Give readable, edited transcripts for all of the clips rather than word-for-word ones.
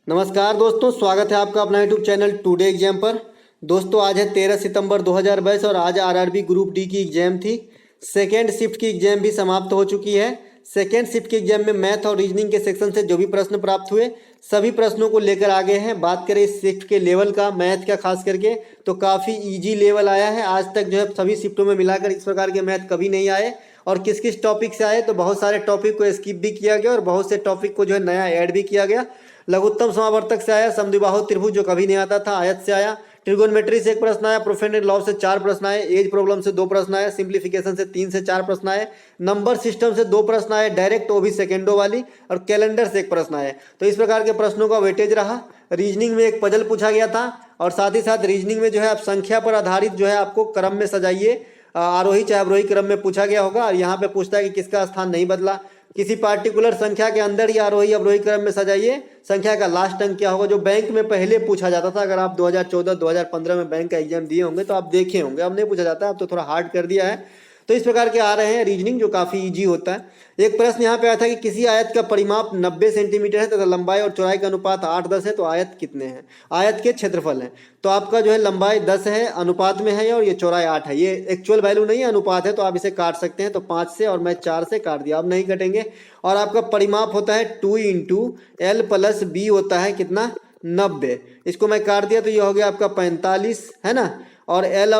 नमस्कार दोस्तों, स्वागत है आपका अपना यूट्यूब चैनल टुडे एग्जाम पर। दोस्तों आज है 13 सितंबर 2022 और आज आरआरबी ग्रुप डी की एग्जाम थी। सेकेंड शिफ्ट की एग्जाम भी समाप्त हो चुकी है। सेकेंड शिफ्ट की एग्जाम में मैथ और रीजनिंग के सेक्शन से जो भी प्रश्न प्राप्त हुए सभी प्रश्नों को लेकर आगे हैं। बात करें इस शिफ्ट के लेवल का, मैथ का खास करके, तो काफ़ी ईजी लेवल आया है। आज तक जो है सभी शिफ्टों में मिलाकर इस प्रकार के मैथ कभी नहीं आए। और किस किस टॉपिक से आए, तो बहुत सारे टॉपिक को स्किप भी किया गया और बहुत से टॉपिक को जो है नया ऐड भी किया गया। लघुत्तम समावर्तक से आया, समद्विबाहु त्रिभुज जो कभी नहीं आता था, आयत से आया, ट्रिगोनोमेट्री से एक प्रश्न आया, प्रोफेनेट लॉ से 4 प्रश्न आए, एज प्रॉब्लम से 2 प्रश्न आए, सिंप्लीफिकेशन से 3 से 4 प्रश्न आए, नंबर सिस्टम से 2 प्रश्न आए डायरेक्ट, वो भी सेकेंडो वाली, और कैलेंडर से एक प्रश्न आए। तो इस प्रकार के प्रश्नों का वेटेज रहा। रीजनिंग में एक पजल पूछा गया था और साथ ही साथ रीजनिंग में जो है आप संख्या पर आधारित जो है आपको क्रम में सजाइए, आरोही चाहे अवरोही क्रम में पूछा गया होगा। और यहाँ पे पूछता है कि किसका स्थान नहीं बदला, किसी पार्टिकुलर संख्या के अंदर ही आरोही अवरोही क्रम में सजाइए, संख्या का लास्ट अंक क्या होगा, जो बैंक में पहले पूछा जाता था। अगर आप 2014-2015 में बैंक का एग्जाम दिए होंगे तो आप देखे होंगे, अब नहीं पूछा जाता, अब तो थोड़ा हार्ड कर दिया है। तो इस प्रकार के आ रहे हैं रीजनिंग जो काफ़ी इजी होता है। एक प्रश्न यहाँ पे आया था कि किसी आयत का परिमाप 90 सेंटीमीटर है तथा लंबाई और चौड़ाई का अनुपात 8-10 है, तो आयत कितने हैं, आयत के क्षेत्रफल है। तो आपका जो है लंबाई 10 है, अनुपात में है, और ये चौड़ाई 8 है। ये एक्चुअल वैल्यू नहीं है, अनुपात है, तो आप इसे काट सकते हैं। तो 5 से और मैं 4 से काट दिया, अब नहीं कटेंगे। और आपका परिमाप होता है 2 × L + B होता है कितना, 90। इसको मैं काट दिया तो ये हो गया आपका 45, है ना। और L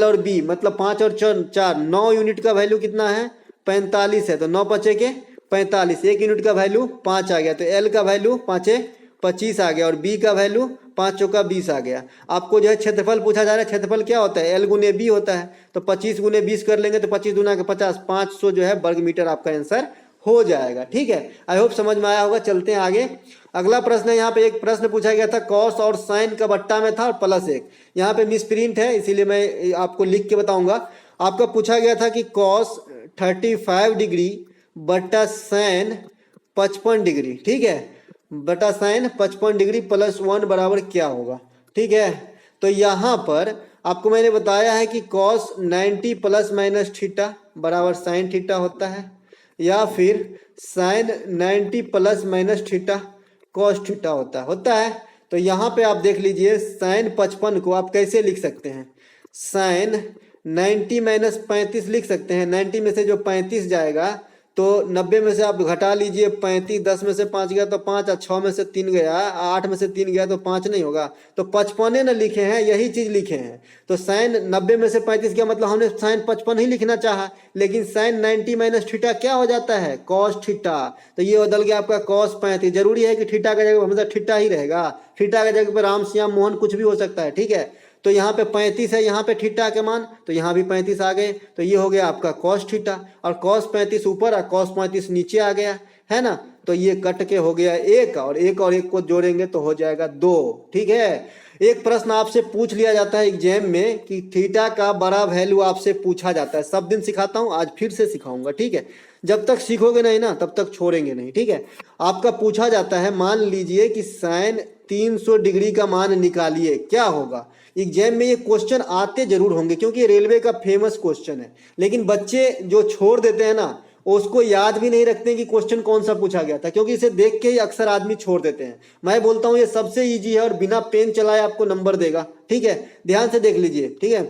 और B मतलब 5 और 4 9 यूनिट का वैल्यू कितना है, 45 है। तो 9 × 5 = 45, 1 यूनिट का वैल्यू 5 आ गया। तो L का वैल्यू 5 × 25 आ गया और B का वैल्यू 5 × 20 आ गया। आपको जो है क्षेत्रफल पूछा जा रहा है। क्षेत्रफल क्या होता है, L × B होता है। तो 25 × 20 कर लेंगे तो 25 दूना के 50, 500 जो है वर्ग मीटर आपका आंसर हो जाएगा। ठीक है, आई होप समझ में आया होगा। चलते हैं आगे। अगला प्रश्न है, यहाँ पे एक प्रश्न पूछा गया था, कॉस और साइन का बट्टा में था और +1। यहाँ पे मिस प्रिंट है इसीलिए मैं आपको लिख के बताऊंगा। आपका पूछा गया था कि कॉस 35 डिग्री बट्टा साइन 55 डिग्री, ठीक है, बटा साइन 55 डिग्री +1 बराबर क्या होगा। ठीक है, तो यहाँ पर आपको मैंने बताया है कि कॉस 90 ± थीटा बराबर साइन थीटा होता है, या फिर साइन 90 ± थीटा कॉस थीटा होता है। तो यहाँ पे आप देख लीजिए, साइन 55 को आप कैसे लिख सकते हैं, साइन 90 - 35 लिख सकते हैं। 90 में से जो 35 जाएगा तो 90 में से आप घटा लीजिए 35, 10 में से 5 गया तो 5, 6 में से 3 गया, 8 में से 3 गया तो 5 नहीं होगा, तो 55 ना लिखे हैं, यही चीज़ लिखे हैं। तो साइन 90 में से 35 गया मतलब हमने साइन 55 ही लिखना चाहा, लेकिन साइन 90 - थीटा क्या हो जाता है, कॉस थीटा। तो ये बदल गया आपका कॉस 35। जरूरी है कि थीटा का जगह हमेशा थीटा ही रहेगा, थीटा की जगह पर राम श्याम मोहन कुछ भी हो सकता है। ठीक है, तो यहाँ पे 35 है, यहाँ पे थीटा के मान, तो यहाँ भी 35 आ गए। तो ये हो गया आपका कॉस थीटा, और कॉस 35 ऊपर और कॉस 35 नीचे आ गया, है ना। तो ये कट के हो गया 1, और 1 और 1 को जोड़ेंगे तो हो जाएगा 2। ठीक है, एक प्रश्न आपसे पूछ लिया जाता है एग्जाम में कि थीटा का बड़ा वैल्यू आपसे पूछा जाता है। सब दिन सिखाता हूँ, आज फिर से सिखाऊंगा। ठीक है, जब तक सीखोगे नहीं ना तब तक छोड़ेंगे नहीं। ठीक है, आपका पूछा जाता है, मान लीजिए कि साइन 300 डिग्री का मान निकालिए, क्या होगा। एग्जाम में ये क्वेश्चन आते जरूर होंगे क्योंकि ये रेलवे का फेमस क्वेश्चन है, लेकिन बच्चे जो छोड़ देते हैं ना उसको याद भी नहीं रखते कि क्वेश्चन कौन सा पूछा गया था, क्योंकि इसे देख के ही अक्सर आदमी छोड़ देते हैं। मैं बोलता हूँ ये सबसे इजी है और बिना पेन चलाए आपको नंबर देगा। ठीक है, ध्यान से देख लीजिए। ठीक है,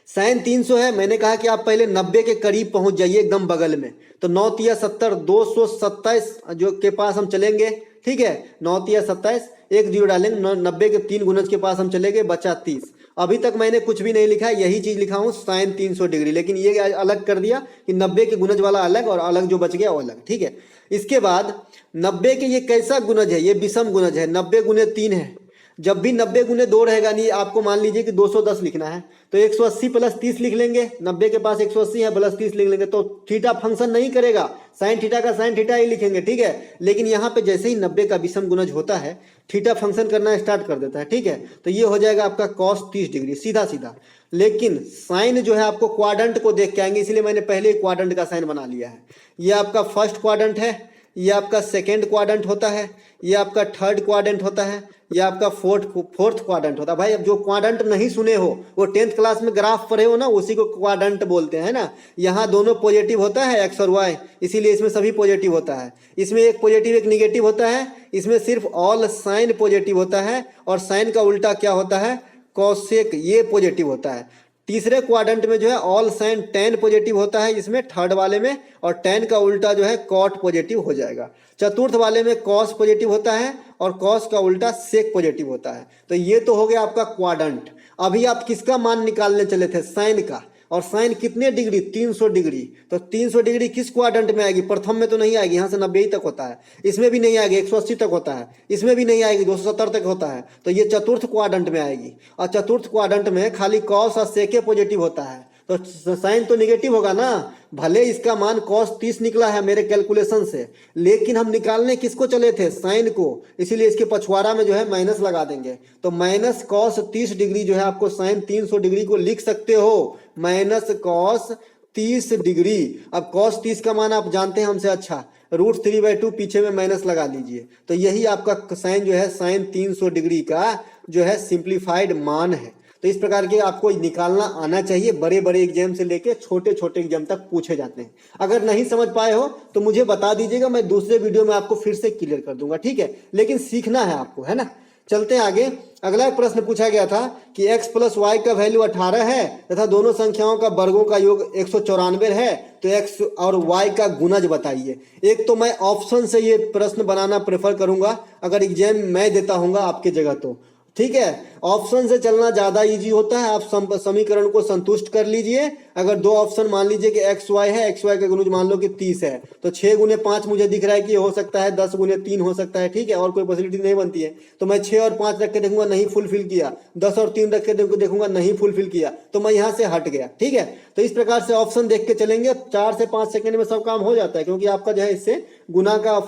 साइन 300 है, मैंने कहा कि आप पहले 90 के करीब पहुंच जाइए, एकदम बगल में। तो 9 × 70 227 जो के पास हम चलेंगे। ठीक है, 9 × 27 एक 0 डालेंगे, 90 के 3 गुणज के पास हम चले गए, बचा 30। अभी तक मैंने कुछ भी नहीं लिखा है, यही चीज लिखा हूँ साइन 300 डिग्री, लेकिन ये अलग कर दिया कि 90 के गुणज वाला अलग और अलग जो बच गया वो अलग। ठीक है, इसके बाद 90 के ये कैसा गुणज है, ये विषम गुणज है, 90 × 3 है। जब भी 90 × 2 रहेगा, नहीं आपको मान लीजिए कि 210 लिखना है तो 180 + 30 लिख लेंगे। 90 के पास 180 है, + 30 लिख लेंगे तो थीटा फंक्शन नहीं करेगा, साइन थीटा का साइन थीटा ही लिखेंगे। ठीक है, लेकिन यहाँ पे जैसे ही 90 का विषम गुणज होता है थीटा फंक्शन करना स्टार्ट कर देता है। ठीक है, तो ये हो जाएगा आपका कॉस 30 डिग्री सीधा सीधा। लेकिन साइन जो है आपको क्वाड्रेंट को देख के आएंगे, इसलिए मैंने पहले ही क्वाड्रेंट का साइन बना लिया है। ये आपका फर्स्ट क्वाड्रेंट है, ये आपका सेकेंड क्वाड्रेंट होता है, ये आपका थर्ड क्वाड्रेंट होता है, ये आपका फोर्थ क्वाड्रेंट होता है। भाई अब जो क्वाड्रेंट नहीं सुने हो वो 10th क्लास में ग्राफ पढ़े हो ना, उसी को क्वाड्रेंट बोलते हैं ना। यहाँ दोनों पॉजिटिव होता है x और y, इसीलिए इसमें सभी पॉजिटिव होता है। इसमें एक पॉजिटिव एक निगेटिव होता है, इसमें सिर्फ ऑल साइन पॉजिटिव होता है और साइन का उल्टा क्या होता है, कॉसेक, ये पॉजिटिव होता है। तीसरे क्वाड्रेंट में जो है ऑल साइन टेन पॉजिटिव होता है इसमें, थर्ड वाले में, और टेन का उल्टा जो है कॉट पॉजिटिव हो जाएगा। चतुर्थ वाले में कॉस पॉजिटिव होता है और कॉस का उल्टा सेक पॉजिटिव होता है। तो ये तो हो गया आपका क्वाड्रेंट। अभी आप किसका मान निकालने चले थे, साइन का, और साइन कितने डिग्री, 300 डिग्री। तो 300 डिग्री किस क्वाड्रेंट में आएगी, प्रथम में तो नहीं आएगी, यहाँ से 90 तक होता है, इसमें भी नहीं आएगी, 180 तक होता है, इसमें भी नहीं आएगी, 270 तक होता है। तो ये चतुर्थ क्वाड्रेंट में आएगी, और चतुर्थ क्वाड्रेंट में खाली कॉस और सेके पॉजिटिव होता है, तो साइन तो निगेटिव होगा ना। भले इसका मान cos 30 निकला है मेरे कैलकुलेशन से, लेकिन हम निकालने किसको चले थे, साइन को, इसीलिए इसके पछवाड़ा में जो है माइनस लगा देंगे। तो माइनस cos 30 डिग्री जो है आपको साइन 300 डिग्री को लिख सकते हो, माइनस cos 30 डिग्री। अब cos 30 का मान आप जानते हैं हमसे अच्छा, √3/2 पीछे में माइनस लगा लीजिए, तो यही आपका साइन जो है साइन 300 डिग्री का जो है सिंप्लीफाइड मान है। तो इस प्रकार के आपको निकालना आना चाहिए, बड़े बड़े एग्जाम से लेके छोटे छोटे एग्जाम तक पूछे जाते हैं। अगर नहीं समझ पाए हो तो मुझे बता दीजिएगा, मैं दूसरे वीडियो में आपको फिर से क्लियर कर दूंगा, ठीक है। लेकिन सीखना है आपको, है ना। चलते हैं आगे। अगला प्रश्न पूछा गया था कि x + y का वैल्यू 18 है तथा दोनों संख्याओं का वर्गों का योग 194 है, तो x और y का गुणज बताइए। एक तो मैं ऑप्शन से ये प्रश्न बनाना प्रेफर करूंगा अगर एग्जाम मैं देता हूँ आपके जगह तो, ठीक है। ऑप्शन से चलना ज्यादा इजी होता है, आप समीकरण को संतुष्ट कर लीजिए। अगर दो ऑप्शन मान लीजिए कि एक्स वाई है, एक्स वाई का गुणज मान लो कि 30 है, तो 6 × 5 मुझे दिख रहा है कि हो सकता है, 10 × 3 हो सकता है, ठीक है, और कोई पॉसिबिलिटी नहीं बनती है। तो मैं 6 और 5 रख के देखूंगा, नहीं फुलफिल किया, 10 और 3 रख के देखूंगा, नहीं फुलफिल किया, तो मैं यहाँ से हट गया, ठीक है। तो इस प्रकार से ऑप्शन देख के चलेंगे, 4 से 5 सेकंड में सब काम हो जाता है, क्योंकि आपका जो है इससे गुना का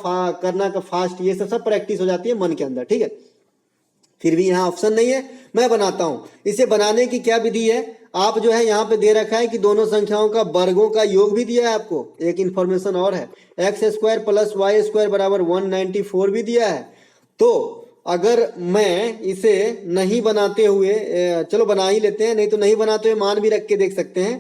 करना का फास्ट ये सब प्रैक्टिस हो जाती है मन के अंदर, ठीक है। फिर भी यहाँ ऑप्शन नहीं है, मैं बनाता हूँ। इसे बनाने की क्या विधि है, आप जो है यहाँ पे दे रखा है कि दोनों संख्याओं का वर्गों का योग भी दिया है आपको, एक इंफॉर्मेशन और है, x² + y² = 194 भी दिया है। तो अगर मैं इसे नहीं बनाते हुए, चलो बना ही लेते हैं, नहीं तो नहीं बनाते हुए मान भी रख के देख सकते हैं।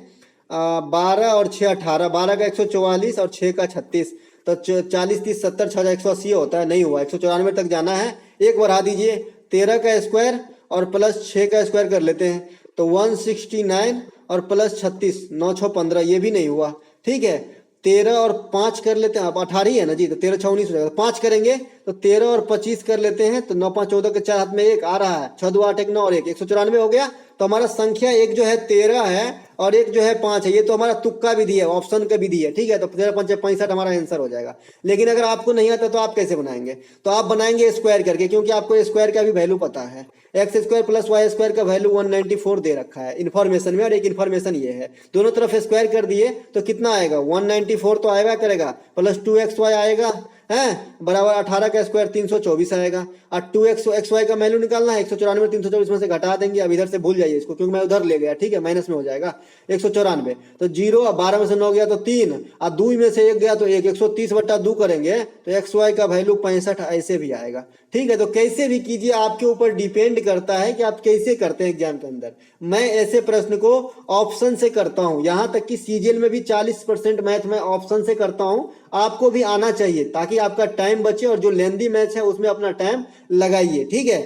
12 और 6 18, 12 का 144 और 6 का 36, तो 40 30 70 6 180 होता है, नहीं हुआ, 194 तक जाना है। एक बढ़ा दीजिए, 13 का स्क्वायर और प्लस 6 का स्क्वायर कर लेते हैं, तो 169 और प्लस 36 9 6 15, ये भी नहीं हुआ, ठीक है। 13 और 5 कर लेते हैं, अब 18 ही है ना जी, तो 13 6 19 हो जाएगा। 5 करेंगे तो 13 और 25 कर लेते हैं, तो 9 5 14 के 4 हाथ में 1 आ रहा है, 6 2 8 1 9 और 1 194 हो गया। तो हमारा संख्या एक जो है 13 है और एक जो है 5 है, ये तो हमारा तुक्का विधि है, ऑप्शन का विधि है, ठीक है। तो 13 5 65 हमारा आंसर हो जाएगा। लेकिन अगर आपको नहीं आता तो आप कैसे बनाएंगे, तो आप बनाएंगे स्क्वायर करके, क्योंकि आपको स्क्वायर का भी वैल्यू पता है। x² + y² का वैल्यू 194 दे रखा है इन्फॉर्मेशन में, और एक इन्फॉर्मेशन ये है, दोनों तरफ स्क्वायर कर दिए तो कितना आएगा, 194 तो आएगा करेगा, प्लस 2xy आएगा है, बराबर 18 का स्क्वायर 324 आएगा, और 2xy का वैल्यू निकालना है, 194 324 में से घटा देंगे। अब इधर से भूल जाइए इसको, क्योंकि मैं उधर ले गया, ठीक है, माइनस में हो जाएगा 194, तो 0, 12 में से 9 गया तो 3, और 2 में से 1 गया तो 1, 130/2 करेंगे तो xy का वैल्यू 65 ऐसे भी आएगा, ठीक है। तो कैसे भी कीजिए, आपके ऊपर डिपेंड करता है कि आप कैसे करते हैं एग्जाम के अंदर। मैं ऐसे प्रश्न को ऑप्शन से करता हूं, यहां तक कि सीजीएल में भी 40% मैथ में ऑप्शन से करता हूं। आपको भी आना चाहिए ताकि आपका टाइम बचे, और जो लेंदी मैथ है उसमें अपना टाइम लगाइए, ठीक है।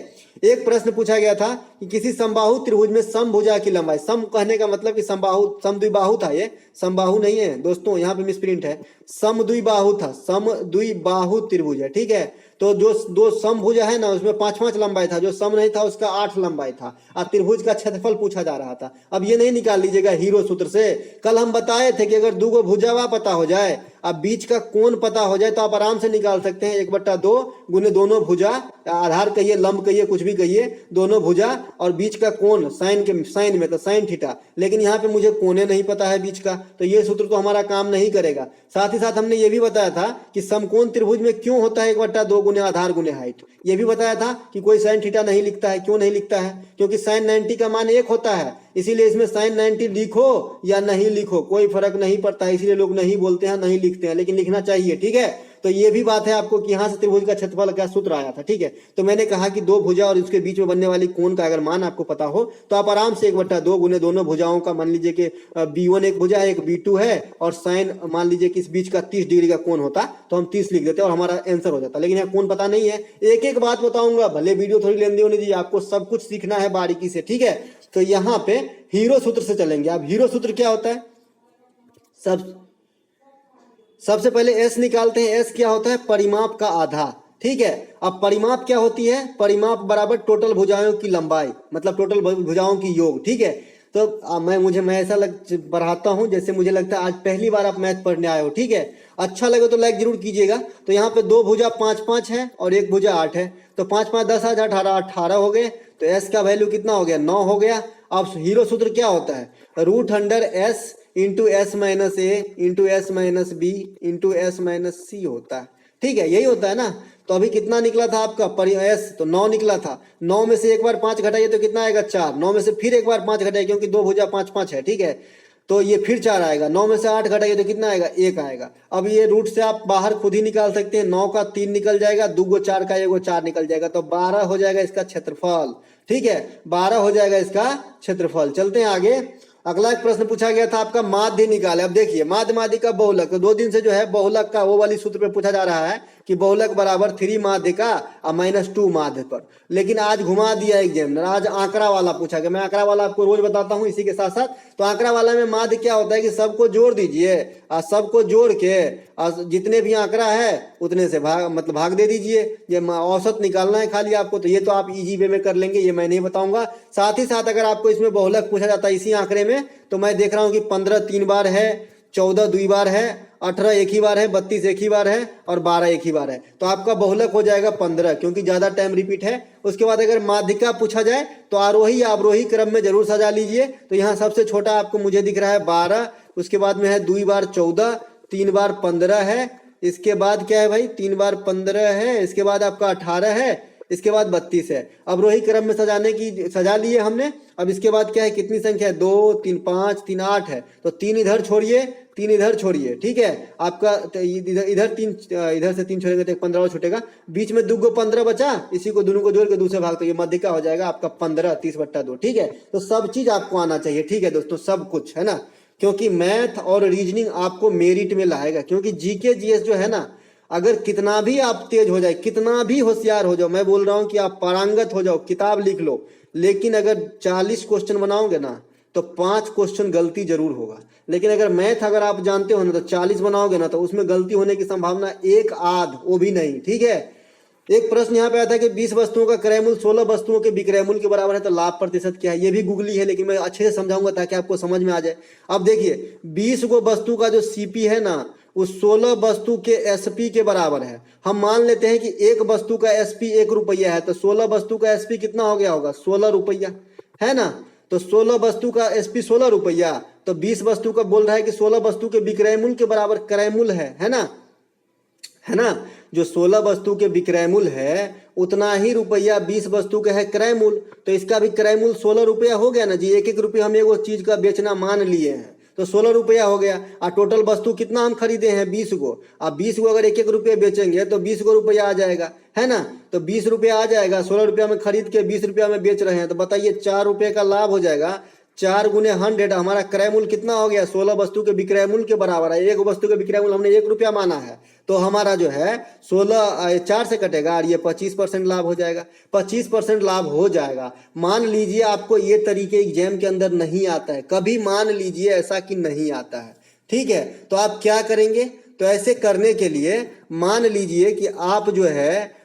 एक प्रश्न पूछा गया था कि किसी समबाहु त्रिभुज में समभुजा की लंबाई, सम कहने का मतलब कि समबाहु, समद्विबाहु था, ये समबाहु नहीं है दोस्तों, यहाँ पे मिसप्रिंट है, समद्विबाहु था, समद्विबाहु त्रिभुज है, ठीक है। तो जो दो समभुजा है ना, उसमें 5 लंबाई था, जो सम नहीं था उसका 8 लंबाई था, और त्रिभुज का क्षेत्रफल पूछा जा रहा था। अब ये नहीं निकाल लीजिएगा हीरो सूत्र से, कल हम बताए थे कि अगर 2 भुजावा पता हो जाए, अब बीच का कोण पता हो जाए, तो आप आराम से निकाल सकते हैं, 1/2 गुने दोनों भुजा, आधार कहिए, लंब कहिए, कुछ भी कहिए, दोनों भुजा और बीच का कोण साइन में तो साइन थीटा। लेकिन यहाँ पे मुझे कोने नहीं पता है बीच का, तो ये सूत्र तो हमारा काम नहीं करेगा। साथ ही साथ हमने ये भी बताया था कि समकोण त्रिभुज में क्यों होता है 1/2 गुने आधार गुने हाइट, ये भी बताया था कि कोई साइन थीटा नहीं लिखता है। क्यों नहीं लिखता है, क्योंकि साइन 90 का मान 1 होता है, इसीलिए इसमें साइन 90 लिखो या नहीं लिखो कोई फर्क नहीं पड़ता है, इसीलिए लोग नहीं बोलते हैं, नहीं लिखते हैं, लेकिन लिखना चाहिए, ठीक है। तो ये भी बात है आपको कि यहाँ से त्रिभुज का क्षेत्रफल का सूत्र आया था, ठीक है। तो मैंने कहा कि दो भुजा और उसके बीच में बनने वाली कोण का अगर मान आपको पता हो तो आप आराम से 1/2 गुने दोनों भुजाओं का, मान लीजिए कि B1 एक भुजा है, एक B2 है, और साइन मान लीजिए कि इस बीच का 30 डिग्री का कोण होता तो हम 30 लिख देते और हमारा आंसर हो जाता। लेकिन यहाँ कोण पता नहीं है, एक एक बात बताऊंगा, भले वीडियो थोड़ी लंबी होने दीजिए, आपको सब कुछ सीखना है बारीकी से, ठीक है। तो यहाँ पे हीरो सूत्र से चलेंगे। अब हीरो सूत्र क्या होता है, सबसे पहले एस निकालते हैं। एस क्या होता है, परिमाप का आधा, ठीक है। अब परिमाप क्या होती है, परिमाप बराबर टोटल भुजाओं की लंबाई, मतलब टोटल भुजाओं की योग, ठीक है। तो मैं ऐसा पढ़ाता हूं जैसे मुझे लगता है आज पहली बार आप मैथ पढ़ने आए हो, ठीक है। अच्छा लगे तो लाइक जरूर कीजिएगा। तो यहाँ पे दो भुजा 5-5 है और एक भुजा 8 है, तो 5-5 10 18 हो गए। तो एस का वैल्यू कितना हो गया, 9 हो गया। अब हीरो सूत्र क्या होता है, √S into S minus A into S minus B into S minus C होता है, ठीक है। यही होता है ना। तो अभी कितना निकला था आपका एस, तो 9 निकला था। 9 में से एक बार 5 घटाइए तो कितना आएगा, 4। 9 में से फिर एक बार 5 घटाइए क्योंकि दो भुजा 5-5 है, ठीक है। तो ये फिर 4 आएगा। 9 में से 8 घटाइए तो कितना आएगा, 1 आएगा। अब ये रूट से आप बाहर खुद ही निकाल सकते हैं। 9 का 3 निकल जाएगा, 2 को 4 का 1 को 4 निकल जाएगा, तो 12 हो जाएगा इसका क्षेत्रफल, ठीक है। 12 हो जाएगा इसका क्षेत्रफल। चलते हैं आगे। अगला एक प्रश्न पूछा गया था आपका, माध्य निकाले। अब देखिए माध्य माध्य का बहुलक, तो 2 दिन से जो है बहुलक का वो वाली सूत्र पे पूछा जा रहा है कि बहुलक बराबर 3 माध्य का और -2 माध्य पर। लेकिन आज घुमा दिया एग्जामिनर, आज आंकड़ा वाला पूछा गया। मैं आंकड़ा वाला आपको रोज बताता हूँ इसी के साथ साथ। तो आंकड़ा वाला में माध्य क्या होता है कि सबको जोड़ दीजिए और सबको जोड़ के और जितने भी आंकड़ा है उतने से भाग दे दीजिए। ये औसत निकालना है खाली आपको। तो ये तो आप इजी वे में कर लेंगे, ये मैं नहीं बताऊंगा। साथ ही साथ अगर आपको इसमें बहुलक पूछा जाता है इसी आंकड़े में, तो मैं देख रहा हूँ कि 15 3 बार है, 14 2 बार है, 18 एक ही बार है, 32 एक ही बार है और 12 एक ही बार है। तो आपका बहुलक हो जाएगा 15 क्योंकि ज्यादा टाइम रिपीट है। उसके बाद अगर माध्यिका पूछा जाए तो आरोही अवरोही क्रम में जरूर सजा लीजिए। तो यहाँ सबसे छोटा आपको मुझे दिख रहा है 12, उसके बाद में है 2 बार 14, 3 बार 15 है, इसके बाद क्या है भाई 3 बार 15 है, इसके बाद आपका 18 है, इसके बाद 32 है। अब रोही क्रम में सजा लिए हमने। अब इसके बाद क्या है, कितनी संख्या है, 2 3 5 3 8 है। तो 3 इधर छोड़िए, 3 इधर छोड़िए, ठीक है। आपका इधर 3, इधर से 3 छोड़ेंगे तो 15 और छूटेगा, बीच में 2 को 15 बचा, इसी को दोनों को जोड़ के दूसरे भाग, तो ये मध्य का हो जाएगा आपका 15 30/2, ठीक है। तो सब चीज आपको आना चाहिए, ठीक है दोस्तों, सब कुछ है ना। क्योंकि मैथ और रीजनिंग आपको मेरिट में लाएगा। क्योंकि जीके जीएस जो है ना, अगर कितना भी आप तेज हो जाए, कितना भी होशियार हो जाओ, मैं बोल रहा हूं कि आप पारंगत हो जाओ, किताब लिख लो, लेकिन अगर 40 क्वेश्चन बनाओगे ना तो 5 क्वेश्चन गलती जरूर होगा। लेकिन अगर मैथ अगर आप जानते हो ना तो 40 बनाओगे ना तो उसमें गलती होने की संभावना 1 आध, वो भी नहीं, ठीक है। एक प्रश्न यहाँ पे आता है कि 20 वस्तुओं का क्रय मूल्य 16 वस्तुओं के विक्रय मूल्य के बराबर है, तो लाभ प्रतिशत क्या है। ये भी गूगली है, लेकिन मैं अच्छे से समझाऊंगा ताकि आपको समझ में आ जाए। अब देखिए 20 गो वस्तु का जो सीपी है ना, उस 16 वस्तु के एसपी के बराबर है। हम मान लेते हैं कि एक वस्तु का एसपी 1 रुपया है, तो 16 वस्तु का एसपी कितना हो गया होगा, 16 रुपया, है ना। तो 16 वस्तु का एसपी 16 रुपया, तो 20 वस्तु का बोल रहा है कि 16 वस्तु के विक्रय मूल्य के बराबर क्रय मूल्य है ना, है ना। जो 16 वस्तु के विक्रय मूल्य है उतना ही रुपया 20 वस्तु का है क्रय मूल्य। तो इसका भी क्रय मूल्य 16 रुपया हो गया ना जी। 1-1 रुपया हम एगो चीज का बेचना मान लिए हैं, तो 16 रुपया हो गया। और टोटल वस्तु कितना हम खरीदे हैं, 20 गो। अब 20 गो अगर 1-1 रुपया बेचेंगे तो 20 गो रुपया आ जाएगा, है ना। तो 20 रुपया आ जाएगा, 16 रुपया में खरीद के 20 रुपया में बेच रहे हैं, तो बताइए 4 रुपये का लाभ हो जाएगा। 4 गुने 100, हमारा क्रय मूल्य कितना हो गया, 16 वस्तु के विक्रय मूल्य के बराबर है। एक वस्तु के विक्रय मूल्य हमने 1 रुपया माना है, तो हमारा जो है 16 4 से कटेगा और ये 25% लाभ हो जाएगा। 25% लाभ हो जाएगा। मान लीजिए आपको ये तरीके एग्जाम के अंदर नहीं आता है, कभी मान लीजिए ऐसा कि नहीं आता है, ठीक है। तो आप क्या करेंगे, तो ऐसे करने के लिए मान लीजिए कि आप जो है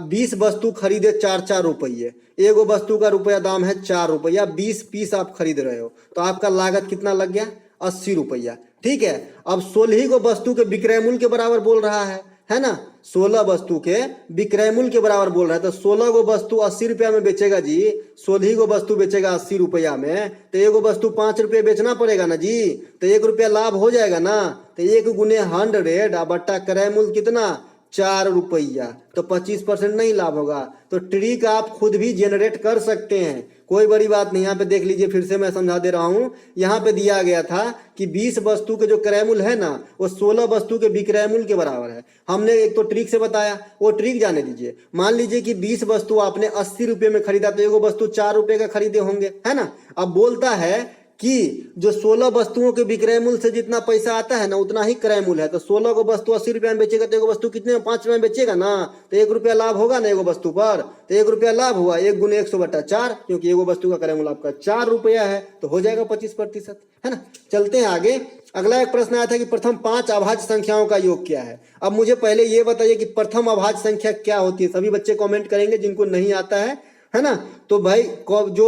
20 वस्तु खरीदे 4-4 रुपये, एगो वस्तु का रुपया दाम है 4 रुपया, 20 पीस आप खरीद रहे हो, तो आपका लागत कितना लग गया, 80 रुपया, ठीक है। अब 16 गो वस्तु के विक्रय मूल्य के बराबर बोल रहा है ना। 16 वस्तु के विक्रय मूल्य के बराबर बोल रहा है, तो 16 गो वस्तु 80 रुपया में बेचेगा जी। 16 गो वस्तु बेचेगा 80 रुपया में, तो एगो वस्तु 5 रुपये बेचना पड़ेगा ना जी, तो 1 रुपया लाभ हो जाएगा ना। तो 1 गुने 100 बट्टा क्रय मूल्य कितना ₹4, तो 25% नहीं लाभ होगा। तो ट्रिक आप खुद भी जनरेट कर सकते हैं, कोई बड़ी बात नहीं। यहाँ पे देख लीजिए, फिर से मैं समझा दे रहा हूँ। यहाँ पे दिया गया था कि 20 वस्तु के जो क्रय मूल्य है ना, वो 16 वस्तु के विक्रय मूल्य के बराबर है। हमने एक तो ट्रिक से बताया, वो ट्रिक जाने दीजिए। मान लीजिए कि 20 वस्तु आपने 80 रुपये में खरीदा, तो एगो वस्तु ₹4 का खरीदे होंगे, है ना। अब बोलता है कि जो 16 वस्तुओं के विक्रय मूल्य से जितना पैसा आता है ना, उतना ही क्रय मूल्य है। तो 16 को वस्तु 80 रुपया में बेचेगा, तो एगो वस्तु कितने में? 5 में बेचेगा ना, तो ₹1 लाभ होगा ना एगो वस्तु पर। तो ₹1 लाभ हुआ, 1 गुने 100/4, क्योंकि एगो वस्तु का क्रय मूल्य आपका ₹4 है, तो हो जाएगा 25%, है ना। चलते हैं आगे। अगला एक प्रश्न आया था कि प्रथम 5 अभाज्य संख्याओं का योग क्या है। अब मुझे पहले ये बताइए कि प्रथम अभाज्य संख्या क्या होती है। सभी बच्चे कमेंट करेंगे जिनको नहीं आता है ना। तो भाई जो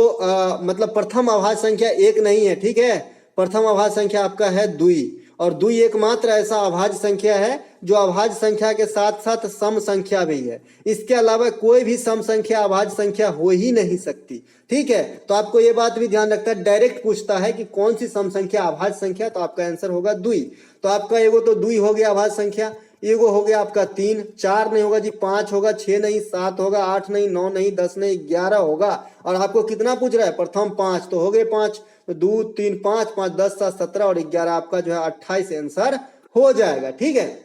मतलब प्रथम अभाज्य संख्या एक नहीं है, ठीक है। प्रथम अभाज्य संख्या आपका है द्वि, और द्वि एकमात्र ऐसा अभाज्य संख्या है जो अभाज्य संख्या के साथ साथ सम संख्या भी है। इसके अलावा कोई भी सम संख्या अभाज्य संख्या हो ही नहीं सकती, ठीक है। तो आपको ये बात भी ध्यान रखता है, डायरेक्ट पूछता है कि कौन सी सम संख्या अभाज्य संख्या, तो आपका आंसर होगा द्वि। तो आपका एगो तो द्वि हो गया अभाज्य संख्या, एगो हो गया आपका 3, 4 नहीं होगा जी, 5 होगा, 6 नहीं, 7 होगा, 8 नहीं, 9 नहीं, 10 नहीं, 11 होगा। और आपको कितना पूछ रहा है? प्रथम 5, तो हो गए 5, तो 2, 3, 5, 5, 10, 7, 17 और 11 आपका जो है 28 आंसर हो जाएगा, ठीक है।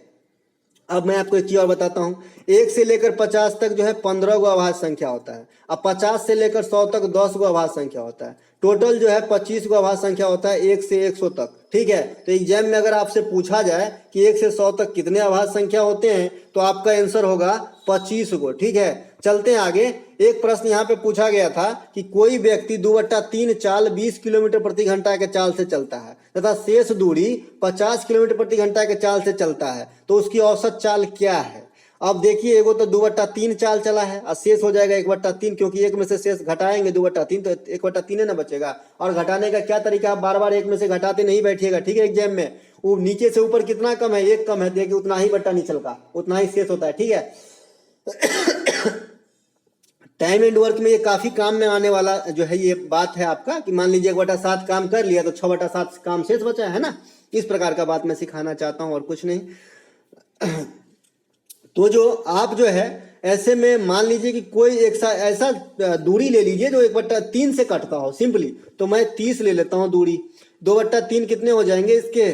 अब मैं आपको एक चीज और बताता हूँ। 1 से लेकर 50 तक जो है 15 गो अभाज्य संख्या होता है। अब 50 से लेकर 100 तक 10 गो अभाज्य संख्या होता है। टोटल जो है 25 गो अभाज्य संख्या होता है 1 से 100 तक, ठीक है। तो एग्जाम में अगर आपसे पूछा जाए कि 1 से 100 तक कितने अभाज्य संख्या होते हैं, तो आपका आंसर होगा 25 गो, ठीक है। चलते हैं आगे। एक प्रश्न यहाँ पे पूछा गया था कि कोई व्यक्ति 2/3 चाल 20 किलोमीटर प्रति घंटा के चाल से चलता है तथा शेष दूरी 50 किलोमीटर प्रति घंटा के चाल से चलता है, तो उसकी औसत चाल क्या है। अब देखिए, एगो तो 2/3 चाल चला है और शेष हो जाएगा 1/3, क्योंकि एक में से शेष घटाएंगे 2/3, तो 1/3 ना बचेगा। और घटाने का क्या तरीका, आप बार बार एक में से घटाते नहीं बैठिएगा, ठीक है। एग्जाम में वो नीचे से ऊपर कितना कम है, 1 कम है, देखिए उतना ही बट्टा निचल का, उतना ही शेष होता है, ठीक है। टाइम एंड वर्क में ये काफी काम में आने वाला जो है ये बात है आपका, कि मान लीजिए 1/7 काम कर लिया तो 6/7 काम शेष बचा है ना। इस प्रकार का बात मैं सिखाना चाहता हूं और कुछ नहीं। तो जो आप जो है ऐसे में मान लीजिए कि कोई एक ऐसा दूरी ले लीजिए जो 1/3 से कटता हो सिंपली। तो मैं 30 ले लेता हूं दूरी। 2/3 कितने हो जाएंगे इसके?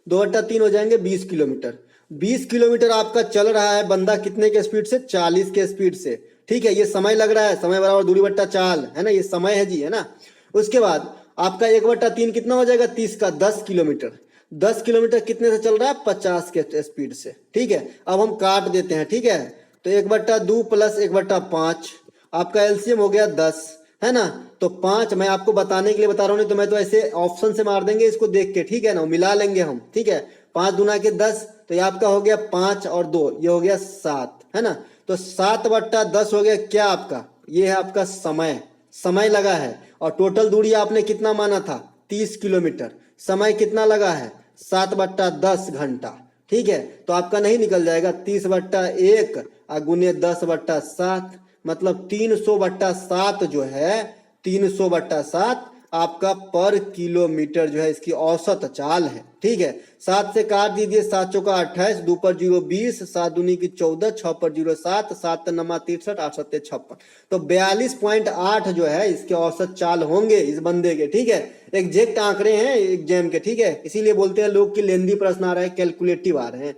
2/3 हो जाएंगे 20 किलोमीटर। 20 किलोमीटर आपका चल रहा है बंदा कितने के स्पीड से? 40 के स्पीड से, ठीक है। ये समय लग रहा है, समय बराबर दूरी बट्टा चाल, है ना, ये समय है जी, है ना। उसके बाद आपका 1/3 कितना हो जाएगा? 30 का 10 किलोमीटर। 10 किलोमीटर कितने से चल रहा है? 50 के स्पीड से, ठीक है। अब हम काट देते हैं, ठीक है। तो 1/2 प्लस 1/5 आपका एलसीएम हो गया 10, है ना। तो 5 मैं आपको बताने के लिए बता रहा हूँ, नहीं तो मैं तो ऐसे ऑप्शन से मार देंगे इसको देख के, ठीक है ना, मिला लेंगे हम, ठीक है। 5 दूना के 10, तो ये आपका हो गया 5 और 2, ये हो गया 7, है ना। तो 7/10 हो गया क्या आपका? ये है आपका समय, समय लगा है। और टोटल दूरी आपने कितना माना था? 30 किलोमीटर। समय कितना लगा है? 7/10 घंटा, ठीक है। तो आपका नहीं निकल जाएगा 30/1 गुने 10/7, मतलब 300/7 जो है, 300/7 आपका पर किलोमीटर जो है इसकी औसत चाल है, ठीक है। 7 से काट दीजिए, 7 चौका 28, 2 पर 0 20, 7 दूनी की 14, 6 पर 0 7, 7 नमा 63, 8 7 56। तो 42.8 जो है इसके औसत चाल होंगे इस बंदे के, ठीक है। एग्जैक्ट आंकड़े हैं एग्जाम के, ठीक है। इसीलिए बोलते हैं लोग कि लेंदी प्रश्न आ रहा है, कैलकुलेटिव आ रहे हैं।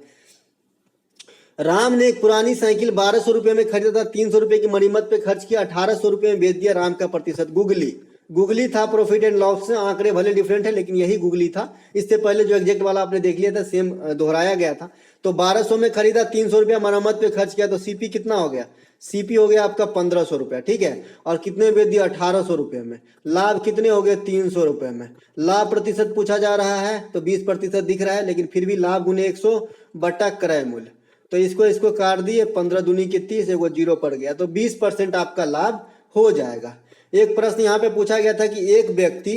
राम ने एक पुरानी साइकिल 1200 रुपये में खरीदा था, 300 रुपये की मरम्मत पे खर्च किया, 1800 रुपये में बेच दिया। राम का प्रतिशत गूगली था, प्रॉफिट एंड लॉस से आंकड़े भले डिफरेंट है लेकिन यही गूगली था। इससे पहले जो एग्जैक्ट वाला आपने देख लिया था सेम दोहराया गया था। तो 1200 में खरीदा, 300 रुपया मरम्मत पे खर्च किया, तो सीपी कितना हो गया? सीपी हो गया आपका 1500 रुपया, ठीक है। और कितने बेच दिया? 1800 रुपये में। लाभ कितने हो गए? 300 रुपये में। लाभ प्रतिशत पूछा जा रहा है तो 20% दिख रहा है, लेकिन फिर भी लाभ गुने 100 बटा क्रय मूल्य, तो इसको काट दिए, 15 दूनी के 30, एगो 0 पड़ गया, तो 20% आपका लाभ हो जाएगा। एक प्रश्न यहाँ पे पूछा गया था कि एक व्यक्ति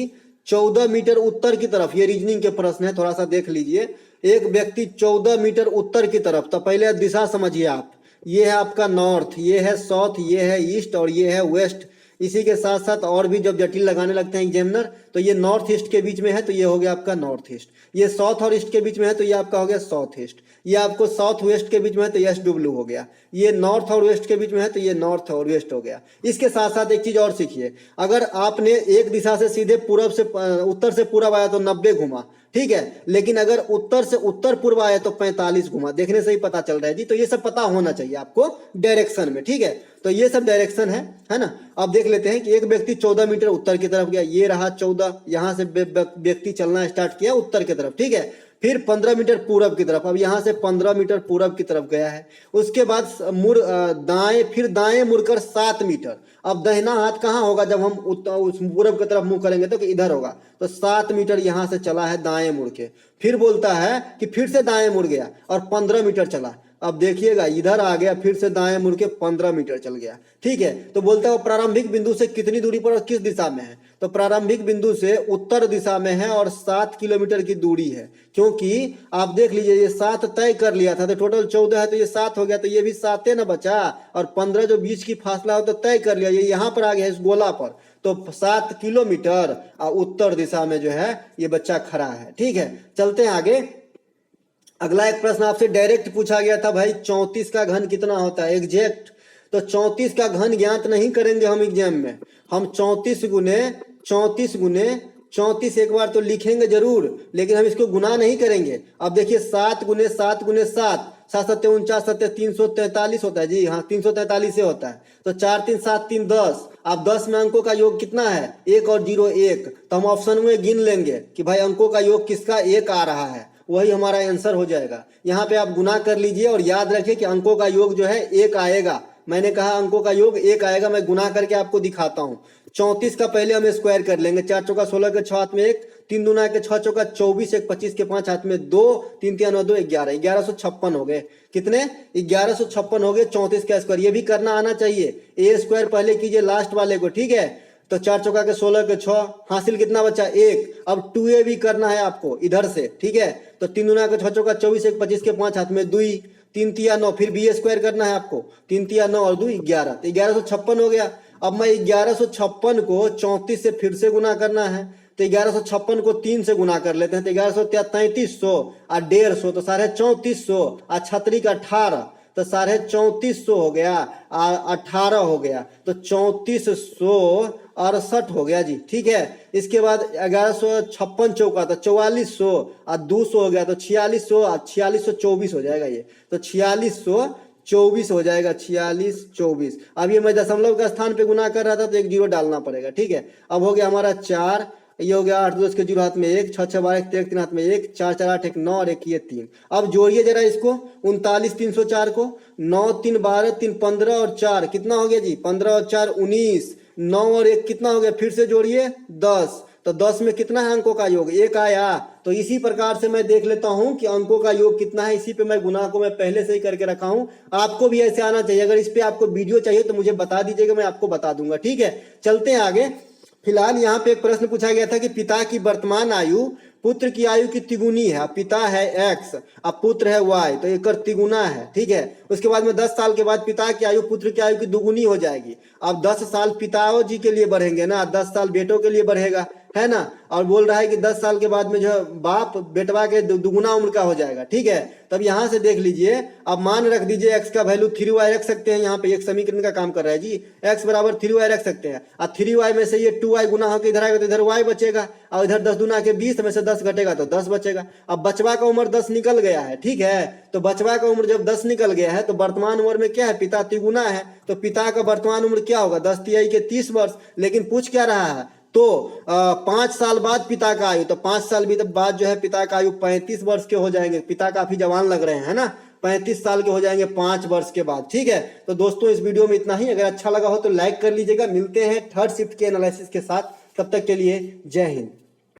14 मीटर उत्तर की तरफ, ये रीजनिंग के प्रश्न है, थोड़ा सा देख लीजिए। एक व्यक्ति 14 मीटर उत्तर की तरफ, तो पहले दिशा समझिए आप। ये है आपका नॉर्थ, ये है साउथ, ये है ईस्ट और ये है वेस्ट। इसी के साथ साथ और भी जब जटिल लगाने लगते हैं एग्जामिनर, तो ये नॉर्थ ईस्ट के बीच में है तो ये हो गया आपका नॉर्थ ईस्ट, ये साउथ और ईस्ट के बीच में है तो ये आपका हो गया साउथ ईस्ट। ये आपको साउथ वेस्ट के बीच में है तो एस डब्ल्यू हो गया, ये नॉर्थ और वेस्ट के बीच में है तो ये नॉर्थ और वेस्ट हो गया। इसके साथ साथ एक चीज और सीखिए, अगर आपने एक दिशा से सीधे पूरब से उत्तर से पूरब आया तो 90 घुमा, ठीक है, लेकिन अगर उत्तर से उत्तर पूर्व आया तो 45 घुमा। देखने से ही पता चल रहा है जी, तो ये सब पता होना चाहिए आपको डायरेक्शन में, ठीक है। तो ये सब डायरेक्शन है ना। अब देख लेते हैं कि एक व्यक्ति 14 मीटर उत्तर की तरफ गया, ये रहा 14, यहां से व्यक्ति चलना स्टार्ट किया उत्तर की तरफ, ठीक है। फिर 15 मीटर पूरब की तरफ, अब यहां से 15 मीटर पूरब की तरफ गया है। उसके बाद दाएं, फिर दाएं मुड़कर 7 मीटर। अब दाहिना हाथ कहाँ होगा जब हम उस पूरब की तरफ मुंह करेंगे तो कि इधर होगा, तो 7 मीटर यहां से चला है दाएं मुड़ के। फिर बोलता है कि फिर से दाएं मुड़ गया और 15 मीटर चला। अब देखिएगा इधर आ गया, फिर से दाएं मुड़ के 15 मीटर चल गया, ठीक है। तो बोलता है वो प्रारंभिक बिंदु से कितनी दूरी पर और किस दिशा में है, तो प्रारंभिक बिंदु से उत्तर दिशा में है और 7 किलोमीटर की दूरी है। क्योंकि आप देख लीजिए ये 7 तय कर लिया था, तो टोटल 14 है तो ये 7 हो गया, तो ये भी 7 ना बचा, और 15 जो बीच की फासला हो तो तय कर लिया, ये यहाँ पर आ गया इस गोला पर, तो 7 किलोमीटर उत्तर दिशा में जो है ये बच्चा खड़ा है, ठीक है। चलते हैं आगे। अगला एक प्रश्न आपसे डायरेक्ट पूछा गया था, भाई 34 का घन कितना होता है एग्जैक्ट। तो 34 का घन ज्ञात नहीं करेंगे हम एग्जाम में, हम 34 गुने 34 एक बार तो लिखेंगे जरूर, लेकिन हम इसको गुना नहीं करेंगे। अब देखिए 7 गुने 7 गुने 7, 7 सत्ते 49, 7 343 होता है जी, हाँ 343 से होता है। तो 4 3 7 3 10। अब 10 में अंकों का योग कितना है, 1 और 0 1, तो हम ऑप्शन में गिन लेंगे कि भाई अंकों का योग किसका 1 आ रहा है, वही हमारा आंसर हो जाएगा। यहाँ पे आप गुना कर लीजिए और याद रखिए कि अंकों का योग जो है 1 आएगा। मैंने कहा अंकों का योग 1 आएगा, मैं गुना करके आपको दिखाता हूँ। 34 का पहले हम स्क्वायर कर लेंगे, 4 चौका 16 के 6 हाथ में 1, 3 दूना के 6 चौका 24, 1 25 के 5 हाथ में 2, 3 3 9 2 11, 1156 हो गए। कितने, 1156 हो गए 34 का स्क्वायर। ये भी करना आना चाहिए, ए स्क्वायर पहले कीजिए लास्ट वाले को, ठीक है। तो 4 चौका के 16 के 6, हासिल कितना बचा 1। अब 2a भी करना है आपको इधर से, ठीक है। तो 3 दूना के 6 चौका 24, 1 25 के 5 हाथ में 2, 3 तिया 9, फिर b स्क्वायर करना है आपको, 3 तिया 9 और 2 11, तो 1156 हो गया। अब मैं 1156 को 34 से फिर से गुना करना है, तो 1156 को 3 से गुना कर लेते हैं, तो 1133 और 150, तो 3450 और 36 का 18, तो 3450 हो गया, 18 हो गया, तो 3468 हो गया जी, ठीक है। इसके बाद 1156 चौका तो 4400 और 200 हो गया, तो 4600 और 4624 हो जाएगा ये, तो 4624 हो जाएगा, 4624। अब ये मैं दशमलव के स्थान पे गुना कर रहा था तो एक 0 डालना पड़ेगा, ठीक है। अब हो गया हमारा 4, ये हो गया 8 2 के 0 हाथ में 1, 6 6 12 1 3 हाथ में 1, 4 4 8 1 9 और 1 ये 3। अब जोड़िए जरा इसको, 39 304 को, 9 3 12 3 15 और 4 कितना हो गया जी, 15 और 4 19, 9 और 1 कितना हो गया, फिर से जोड़िए 10। तो 10 में कितना है अंकों का योग, 1 आया। तो इसी प्रकार से मैं देख लेता हूं कि अंकों का योग कितना है, इसी पे मैं गुना को मैं पहले से ही करके रखा हूं। आपको भी ऐसे आना चाहिए। अगर इस पे आपको वीडियो चाहिए तो मुझे बता दीजिएगा, मैं आपको बता दूंगा, ठीक है। चलते हैं आगे। फिलहाल यहाँ पे एक प्रश्न पूछा गया था कि पिता की वर्तमान आयु पुत्र की आयु की तिगुनी है। अब पिता है x, अब पुत्र है y, तो एक तिगुना है, ठीक है। उसके बाद में 10 साल के बाद पिता की आयु पुत्र की आयु की दुगुनी हो जाएगी। अब 10 साल पिताओं जी के लिए बढ़ेंगे ना, 10 साल बेटों के लिए बढ़ेगा, है ना। और बोल रहा है कि 10 साल के बाद में जो बाप बेटवा के दुगुना उम्र का हो जाएगा, ठीक है। तब यहाँ से देख लीजिए, अब मान रख दीजिए x का वैल्यू 3y रख सकते हैं, यहाँ पे एक समीकरण का काम कर रहा है जी, x बराबर 3y रख सकते हैं। और 3y में से ये 2y गुना होकर इधर आएगा तो इधर y बचेगा, और इधर 10 दूना के 20 में से 10 घटेगा तो 10 बचेगा। अब बचवा का उम्र 10 निकल गया है, ठीक है। तो बचवा का उम्र जब 10 निकल गया है तो वर्तमान उम्र में क्या है, पिता तिगुना है, तो पिता का वर्तमान उम्र क्या होगा, 10 तिहाई के 30 वर्ष। लेकिन पूछ क्या रहा है, तो 5 साल बाद पिता का आयु, तो 5 साल बाद जो है पिता का आयु 35 वर्ष के हो जाएंगे। पिता काफी जवान लग रहे हैं ना, 35 साल के हो जाएंगे 5 वर्ष के बाद, ठीक है। तो दोस्तों इस वीडियो में इतना ही। अगर अच्छा लगा हो तो लाइक कर लीजिएगा। मिलते हैं थर्ड शिफ्ट के एनालिसिस के साथ, तब तक के लिए जय हिंद।